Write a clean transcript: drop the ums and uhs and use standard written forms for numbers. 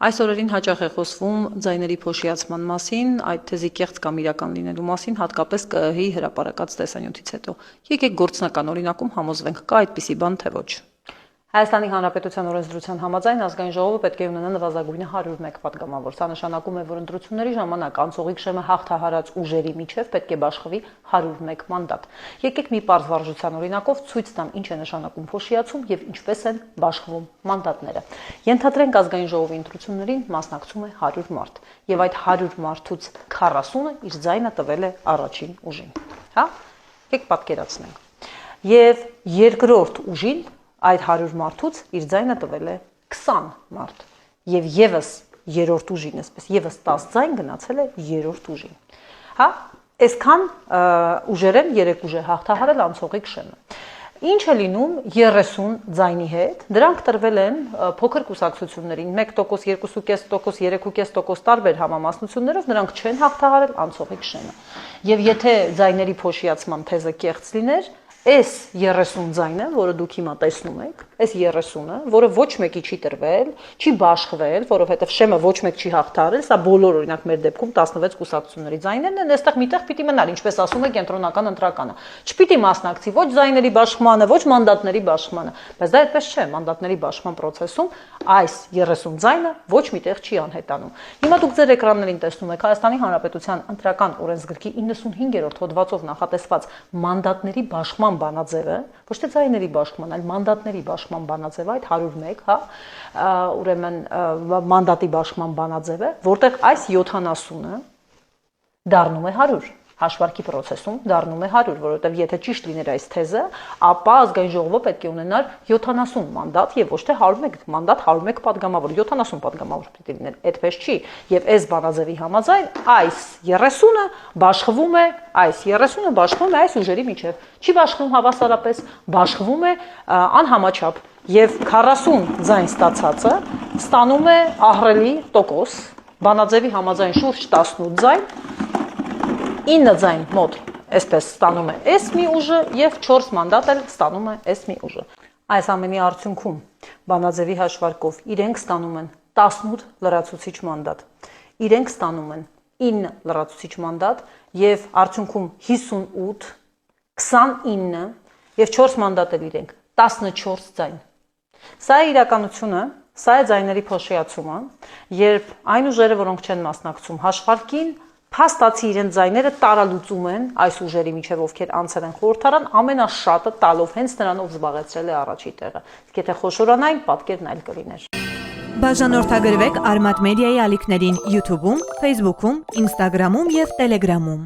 Այս օրերին հաճախ է խոսվում ձայների փոշիացման մասին, այդ թեզի կեղծ կամ իրական լինելու մասին, հատկապես ԿԸՀ-ի հրապարակած տեսանյութից հետո։ Եկեք գործնական օրինակում համոզվենք, կա այդպիսի բան, թե ոչ։ Հայաստանի Հանրապետության օրենսդրության համաձայն ազգային ժողովը պետք է ունենա նվազագույնը 101 պատգամավոր։ Սա նշանակում է, որ ընտրությունների ժամանակ անցողիկ շեմը հաղթահարած ուժերի միջև պետք է բաշխվի 101 մանդատ։ Եկեք մի պարզ վարժության օրինակով ցույց տամ, ինչ է նշանակում փոշիացում եւ ինչպես են բաշխվում մանդատները։ Ենթադրենք ազգային ժողովի ընտրություններին մասնակցում է 100 մարդ, եւ այդ 100 մարդուց 40-ը իր ձայնը տվել է առաջին ուժին։ Հա? Եկեք պատկերացնենք։ Եվ երկրորդ ուժին այդ 100 մարդուց իր ձայնը տվել է 20 մարդ եւ եւս երրորդ ուժին, այսպես եւս 10 ձայն գնացել է երրորդ ուժին։ Հա, այսքան ուժեր են, 3 ուժ է հաղթահարել անցողիկ շեմը։ Ինչ է լինում 30 ձայնի հետ, դրանք տրվել են փոքր կուսակցություններին 1%, 2.5%, 3.5% տարբեր համամասնություններով, նրանք չեն հաղթահարել անցողիկ շեմը։ Եվ եթե ձայների փոշիացման թեզը կեղծ լիներ, այս 30 ձայնը, որը դուք հիմա տեսնում եք, այս 30-ը, որը ոչ մեկի չի տրվել, չի բաշխվել, որովհետև շեմը ոչ մեկ չի հաղթահարել, սա բոլոր օրինակ մեր դեպքում 16 կուսակցությունների ձայներն են, այստեղ միտեղ պիտի մնալ, ինչպես ասում է կենտրոնական ընտրականը։ Չպիտի մասնակցի ոչ ձայների բաշխմանը, ոչ մանդատների բաշխմանը, բայց դա այդպես չէ, մանդատների բաշխման process-ում այս 30 ձայնը ոչ միտեղ չի անհետանում։ Հիմա դուք ձեր էկրաններին տեսնում եք Հայաստանի Հանրապետության ընտրական օրենսգրքի 95-րդ հոդվածով նախատեսված մանդատների բաշխման բանաձևը, ոչ թե ձայների բաշխման, այլ մանդատների բաշխման բանաձևը, այդ 101, հա, ուրեմն մանդատի բաշխման բանաձևը, որտեղ այս 70-ը դառնում է 100, հաշվարկի process-ում դառնում է 100, որովհետև եթե ճիշտ լիներ այս թեզը, ապա ազգային ժողովը պետք է ունենար 70 մանդատ եւ ոչ թե 101 մանդատ, 101 падգամավոր, 70 падգամավոր պետք է լիներ, այդպես չի։ Եվ այս բանաձևի համաձայն այս 30-ը բաշխվում է, այս ուժերի միջև։ Չի բաշխվում հավասարապես, բաշխվում է անհամաչափ եւ 40 ձայն ստացածը ստանում է ահռելի տոկոս, բանաձևի համաձայն շուրջ 18 ձայն, 9 ձայն մոտ այսպես ստանում է այս մի ուժը եւ 4 մանդատ էլ ստանում է այս մի ուժը։ Այս ամենի արդյունքում բանաձևի հաշվարկով իրենք ստանում են 18 լրացուցիչ մանդատ, իրենք ստանում են 9 լրացուցիչ մանդատ եւ արդյունքում 58, 29 եւ 4 մանդատ էլ իրենք 14 ձայն։ Սա է իրականությունը, սա է ձայների փոշիացումը, երբ այն ուժերը, որոնք չեն մասնակցում հաշվարկին, փաստացի իրենց ձայները տարալուծում են այս ուժերի միջև, ովքեր անցել են խորհրդարան, ամենաշատը տալով հենց նրանով զբաղեցրել է առաջի տեղը։ Իսկ եթե խոշորանային, պատկերն այլ կլիներ։ Բաժանորդագրվեք Արմատ մեդիայի ալիքներին YouTube-ում, Facebook-ում, Instagram-ում եւ Telegram-ում։